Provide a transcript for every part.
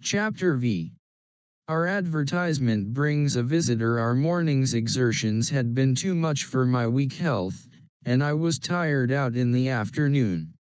Chapter V. Our advertisement brings a visitor. Our morning's exertions had been too much for my weak health, and I was tired out in the afternoon.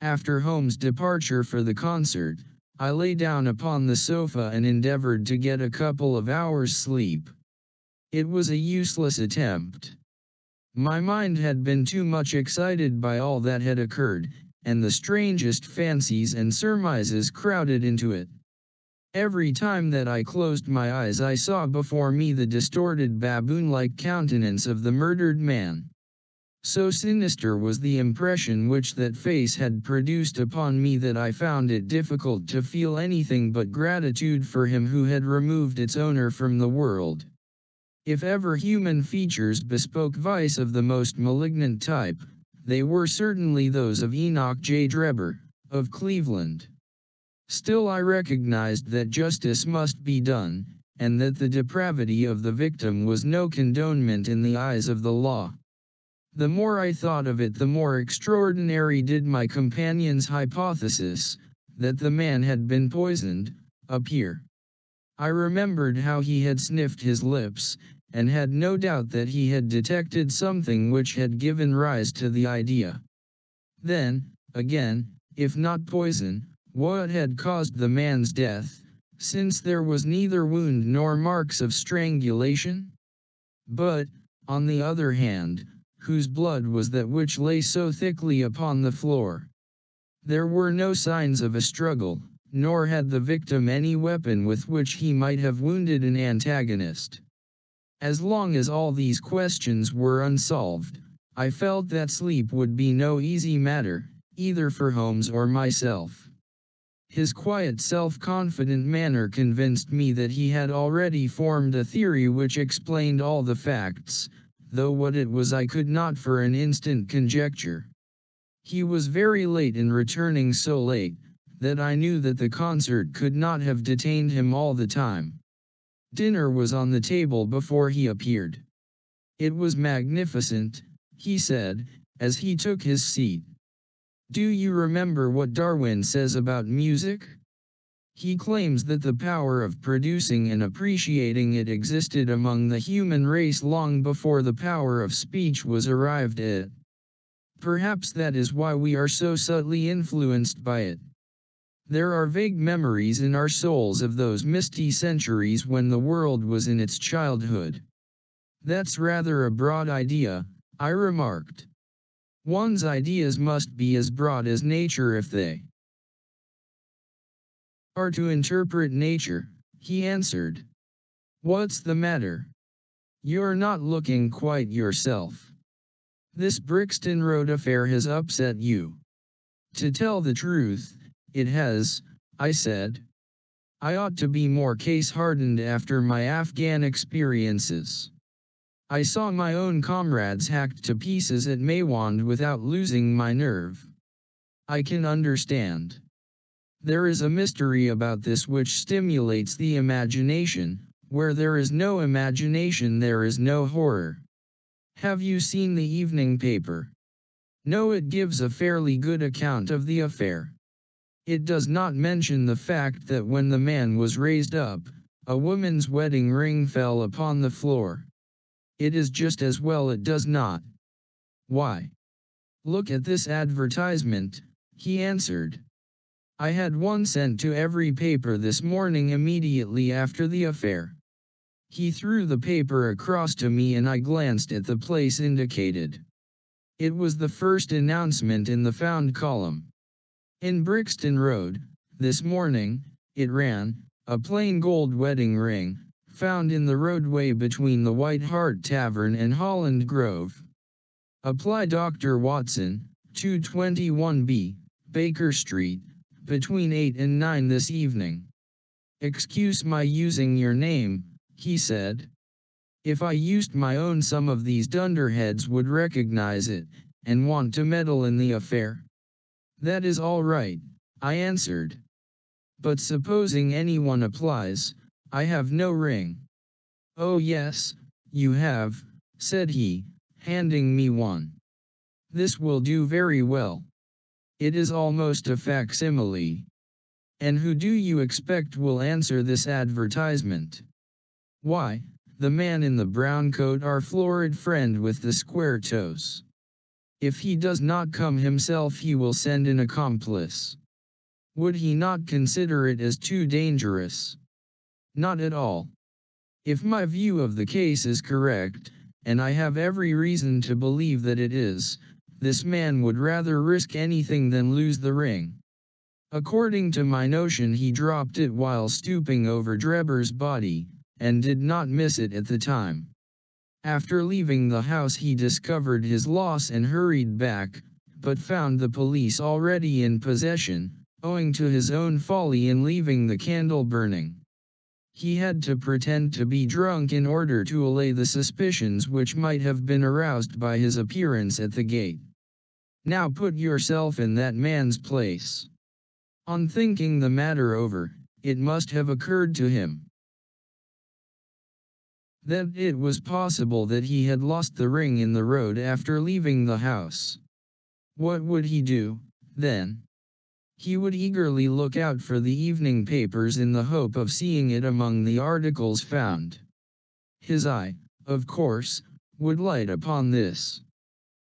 After Holmes' departure for the concert, I lay down upon the sofa and endeavored to get a couple of hours' sleep. It was a useless attempt. My mind had been too much excited by all that had occurred, and the strangest fancies and surmises crowded into it. Every time that I closed my eyes I saw before me the distorted baboon-like countenance of the murdered man. So sinister was the impression which that face had produced upon me that I found it difficult to feel anything but gratitude for him who had removed its owner from the world. If ever human features bespoke vice of the most malignant type, they were certainly those of Enoch J. Drebber, of Cleveland. Still I recognized that justice must be done, and that the depravity of the victim was no condonement in the eyes of the law. The more I thought of it, the more extraordinary did my companion's hypothesis, that the man had been poisoned, appear. I remembered how he had sniffed his lips, and had no doubt that he had detected something which had given rise to the idea. Then, again, if not poison, what had caused the man's death, since there was neither wound nor marks of strangulation? But, on the other hand, whose blood was that which lay so thickly upon the floor? There were no signs of a struggle, nor had the victim any weapon with which he might have wounded an antagonist. As long as all these questions were unsolved, I felt that sleep would be no easy matter, either for Holmes or myself. His quiet self-confident manner convinced me that he had already formed a theory which explained all the facts, though what it was I could not for an instant conjecture. He was very late in returning, so late, that I knew that the concert could not have detained him all the time. Dinner was on the table before he appeared. It was magnificent, he said, as he took his seat. Do you remember what Darwin says about music? He claims that the power of producing and appreciating it existed among the human race long before the power of speech was arrived at. Perhaps that is why we are so subtly influenced by it. There are vague memories in our souls of those misty centuries when the world was in its childhood. That's rather a broad idea, I remarked. One's ideas must be as broad as nature if they are to interpret nature, he answered. What's the matter? You're not looking quite yourself. This Brixton Road affair has upset you. To tell the truth, it has, I said. I ought to be more case-hardened after my Afghan experiences. I saw my own comrades hacked to pieces at Maiwand without losing my nerve. I can understand. There is a mystery about this which stimulates the imagination. Where there is no imagination there is no horror. Have you seen the evening paper? No, it gives a fairly good account of the affair. It does not mention the fact that when the man was raised up, a woman's wedding ring fell upon the floor. It is just as well it does not. Why? Look at this advertisement, he answered. I had one sent to every paper this morning immediately after the affair. He threw the paper across to me and I glanced at the place indicated. It was the first announcement in the found column. In Brixton Road, this morning, it ran, a plain gold wedding ring, found in the roadway between the White Hart Tavern and Holland Grove. Apply Dr. Watson, 221B, Baker Street, between 8 and 9 this evening. Excuse my using your name, he said. If I used my own, some of these dunderheads would recognize it, and want to meddle in the affair. That is all right, I answered. But supposing anyone applies, I have no ring. Oh yes, you have, said he, handing me one. This will do very well. It is almost a facsimile. And who do you expect will answer this advertisement? Why, the man in the brown coat, our florid friend with the square toes. If he does not come himself, he will send an accomplice. Would he not consider it as too dangerous? Not at all. If my view of the case is correct, and I have every reason to believe that it is, this man would rather risk anything than lose the ring. According to my notion, he dropped it while stooping over Drebber's body, and did not miss it at the time. After leaving the house, he discovered his loss and hurried back, but found the police already in possession, owing to his own folly in leaving the candle burning. He had to pretend to be drunk in order to allay the suspicions which might have been aroused by his appearance at the gate. Now put yourself in that man's place. On thinking the matter over, it must have occurred to him that it was possible that he had lost the ring in the road after leaving the house. What would he do, then? He would eagerly look out for the evening papers in the hope of seeing it among the articles found. His eye, of course, would light upon this.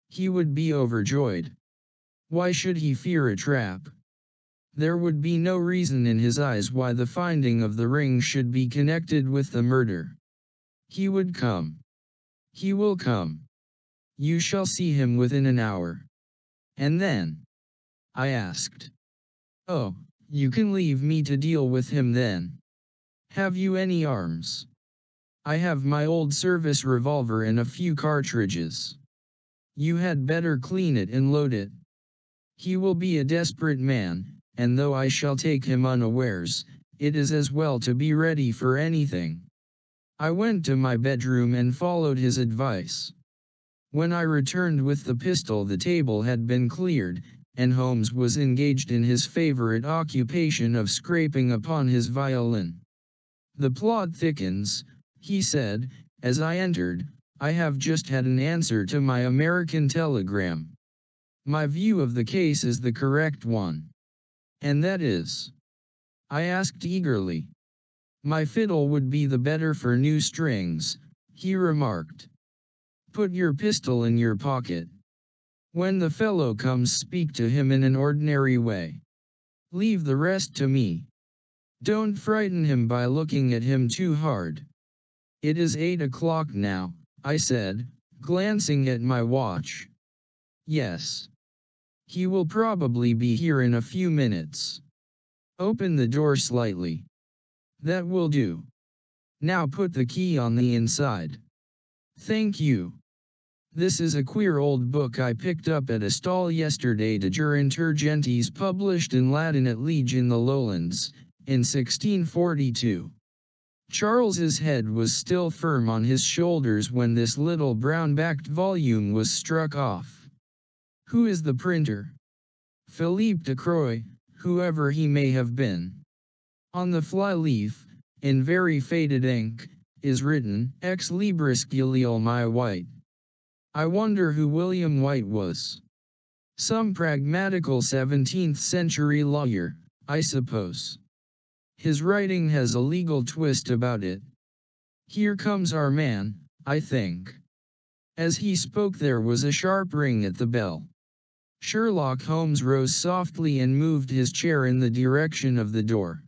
He would be overjoyed. Why should he fear a trap? There would be no reason in his eyes why the finding of the ring should be connected with the murder. He would come. He will come. You shall see him within an hour. And then? I asked. Oh, you can leave me to deal with him then. Have you any arms? I have my old service revolver and a few cartridges. You had better clean it and load it. He will be a desperate man, and though I shall take him unawares, it is as well to be ready for anything. I went to my bedroom and followed his advice. When I returned with the pistol, the table had been cleared, and Holmes was engaged in his favorite occupation of scraping upon his violin. The plot thickens, he said, as I entered. I have just had an answer to my American telegram. My view of the case is the correct one. And that is? I asked eagerly. My fiddle would be the better for new strings, he remarked. Put your pistol in your pocket. When the fellow comes, speak to him in an ordinary way. Leave the rest to me. Don't frighten him by looking at him too hard. It is 8 o'clock now, I said, glancing at my watch. Yes. He will probably be here in a few minutes. Open the door slightly. That will do. Now put the key on the inside. Thank you. This is a queer old book I picked up at a stall yesterday, De Jure Insurgentes, published in Latin at Liege in the Lowlands, in 1642. Charles's head was still firm on his shoulders when this little brown-backed volume was struck off. Who is the printer? Philippe de Croix, whoever he may have been. On the fly-leaf, in very faded ink, is written, Ex libris Guillaume White. I wonder who William White was. Some pragmatical 17th-century lawyer, I suppose. His writing has a legal twist about it. Here comes our man, I think. As he spoke, there was a sharp ring at the bell. Sherlock Holmes rose softly and moved his chair in the direction of the door.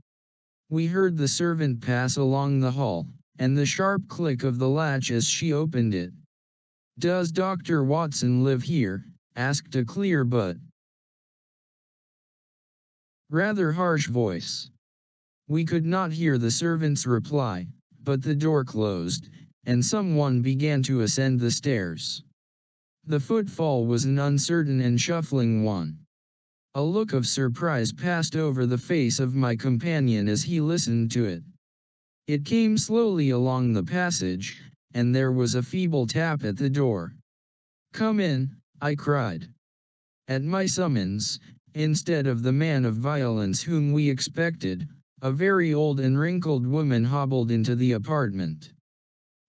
We heard the servant pass along the hall, and the sharp click of the latch as she opened it. Does Dr. Watson live here? Asked a clear but rather harsh voice. We could not hear the servant's reply, but the door closed, and someone began to ascend the stairs. The footfall was an uncertain and shuffling one. A look of surprise passed over the face of my companion as he listened to it. It came slowly along the passage, and there was a feeble tap at the door. Come in, I cried. At my summons, instead of the man of violence whom we expected, a very old and wrinkled woman hobbled into the apartment.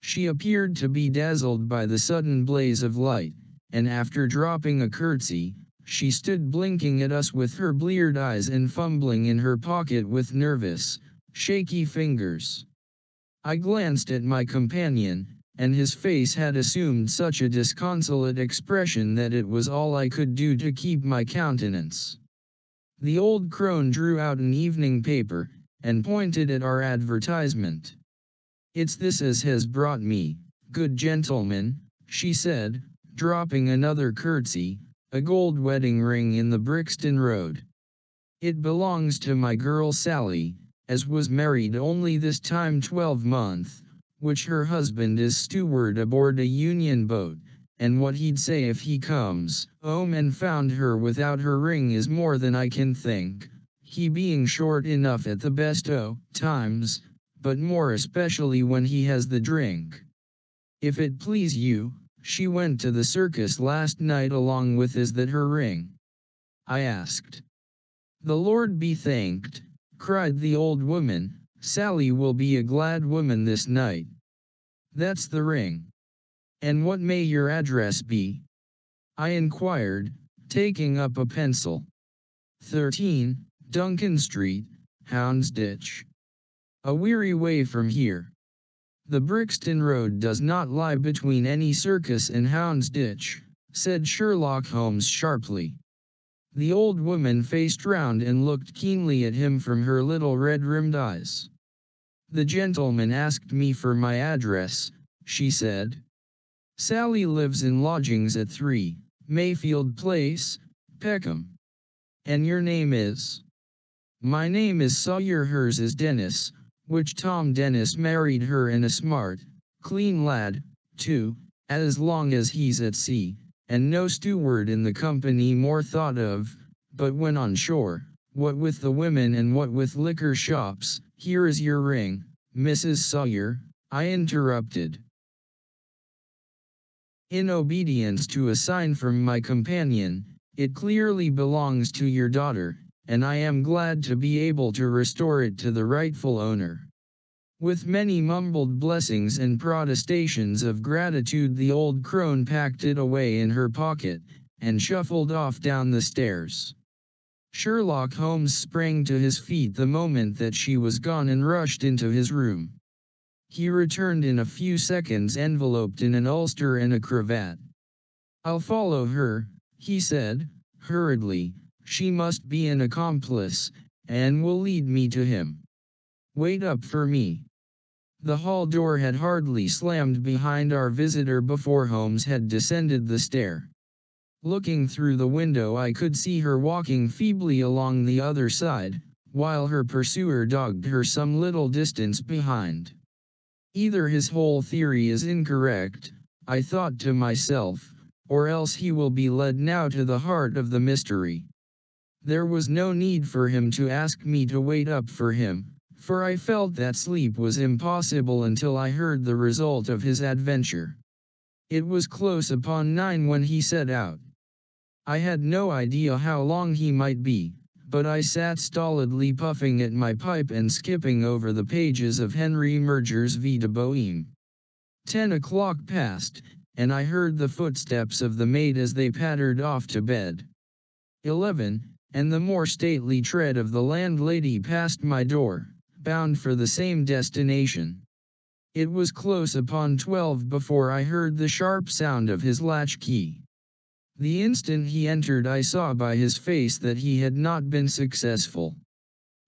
She appeared to be dazzled by the sudden blaze of light, and after dropping a curtsy, she stood blinking at us with her bleared eyes and fumbling in her pocket with nervous, shaky fingers. I glanced at my companion, and his face had assumed such a disconsolate expression that it was all I could do to keep my countenance. The old crone drew out an evening paper, and pointed at our advertisement. "It's this as has brought me, good gentleman," she said, dropping another curtsy, "a gold wedding ring in the Brixton Road. It belongs to my girl Sally, as was married only this time 12 month, which her husband is steward aboard a Union boat, and what he'd say if he comes home and found her without her ring is more than I can think, he being short enough at the best o' times, but more especially when he has the drink. If it please you, she went to the circus last night along with is that her ring?" I asked. "The Lord be thanked," cried the old woman, "Sally will be a glad woman this night. That's the ring. And what may your address be?" I inquired, taking up a pencil. 13, Duncan Street, Houndsditch. A weary way from here. "The Brixton Road does not lie between any circus and Houndsditch," said Sherlock Holmes sharply. The old woman faced round and looked keenly at him from her little red-rimmed eyes. "The gentleman asked me for my address," she said. "Sally lives in lodgings at 3, Mayfield Place, Peckham. And your name is?" "My name is Sawyer, hers is Dennis, which Tom Dennis married her, and a smart, clean lad, too, as long as he's at sea, and no steward in the company more thought of, but when on shore, what with the women and what with liquor shops." "Here is your ring, Mrs. Sawyer," I interrupted. In obedience to a sign from my companion, "It clearly belongs to your daughter, and I am glad to be able to restore it to the rightful owner." With many mumbled blessings and protestations of gratitude, the old crone packed it away in her pocket, and shuffled off down the stairs. Sherlock Holmes sprang to his feet the moment that she was gone and rushed into his room. He returned in a few seconds enveloped in an ulster and a cravat. "I'll follow her," he said, hurriedly. "She must be an accomplice, and will lead me to him. Wait up for me." The hall door had hardly slammed behind our visitor before Holmes had descended the stair. Looking through the window, I could see her walking feebly along the other side, while her pursuer dogged her some little distance behind. "Either his whole theory is incorrect," I thought to myself, "or else he will be led now to the heart of the mystery." There was no need for him to ask me to wait up for him, for I felt that sleep was impossible until I heard the result of his adventure. It was close upon 9 when he set out. I had no idea how long he might be, but I sat stolidly puffing at my pipe and skipping over the pages of Henry Murger's Vie de Bohème. 10 o'clock passed, and I heard the footsteps of the maid as they pattered off to bed. 11, and the more stately tread of the landlady passed my door, bound for the same destination. It was close upon 12 before I heard the sharp sound of his latchkey. The instant he entered, I saw by his face that he had not been successful.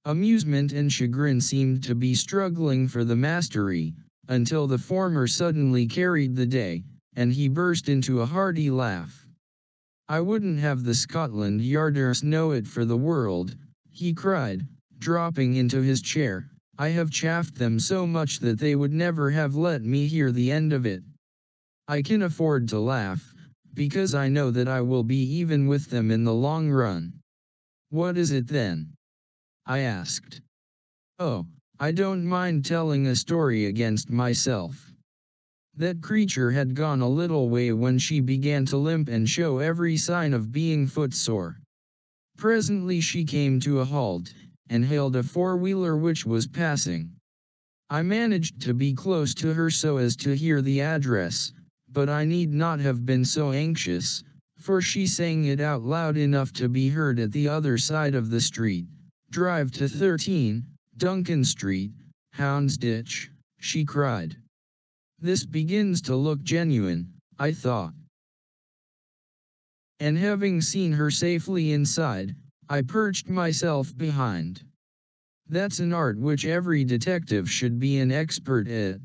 Amusement and chagrin seemed to be struggling for the mastery, until the former suddenly carried the day, and he burst into a hearty laugh. "I wouldn't have the Scotland Yarders know it for the world," he cried, dropping into his chair. "I have chaffed them so much that they would never have let me hear the end of it. I can afford to laugh, because I know that I will be even with them in the long run." "What is it then?" I asked. "Oh, I don't mind telling a story against myself." That creature had gone a little way when she began to limp and show every sign of being footsore. Presently she came to a halt, and hailed a four-wheeler which was passing. I managed to be close to her so as to hear the address, but I need not have been so anxious, for she sang it out loud enough to be heard at the other side of the street. "Drive to 13, Duncan Street, Houndsditch," she cried. "This begins to look genuine," I thought. And having seen her safely inside, I perched myself behind. That's an art which every detective should be an expert at.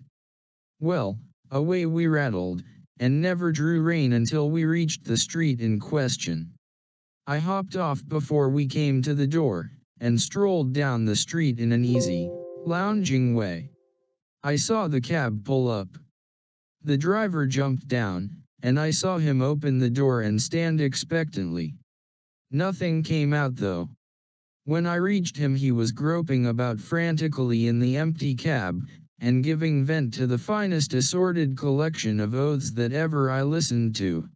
Well, away we rattled, and never drew rein until we reached the street in question. I hopped off before we came to the door, and strolled down the street in an easy, lounging way. I saw the cab pull up. The driver jumped down, and I saw him open the door and stand expectantly. Nothing came out though. When I reached him he was groping about frantically in the empty cab, and giving vent to the finest assorted collection of oaths that ever I listened to.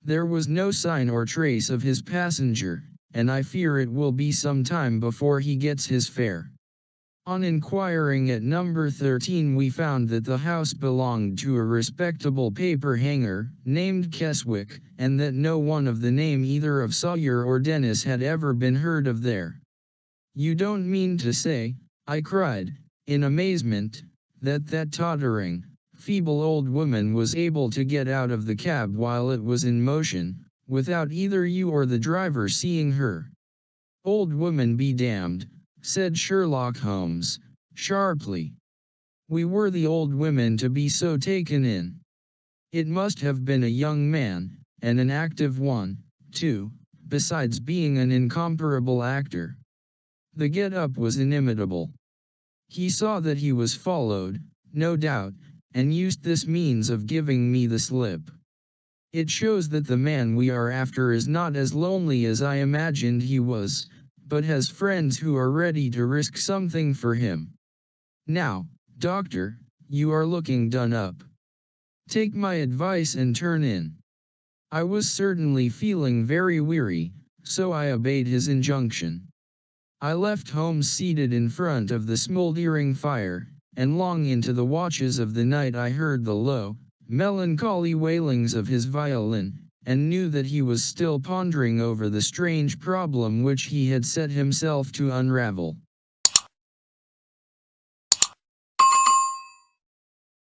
There was no sign or trace of his passenger, and I fear it will be some time before he gets his fare. On inquiring at number 13 we found that the house belonged to a respectable paper hanger, named Keswick, and that no one of the name either of Sawyer or Dennis had ever been heard of there. "You don't mean to say," I cried, in amazement, that tottering, feeble old woman was able to get out of the cab while it was in motion, without either you or the driver seeing her? "Old woman be damned," said Sherlock Holmes, sharply. "We were the old women to be so taken in. It must have been a young man, and an active one, too, besides being an incomparable actor. The get-up was inimitable. He saw that he was followed, no doubt, and used this means of giving me the slip. It shows that the man we are after is not as lonely as I imagined he was, but has friends who are ready to risk something for him. Now, doctor, you are looking done up. Take my advice and turn in." I was certainly feeling very weary, so I obeyed his injunction. I left Holmes seated in front of the smoldering fire, and long into the watches of the night I heard the low, melancholy wailings of his violin, and knew that he was still pondering over the strange problem which he had set himself to unravel.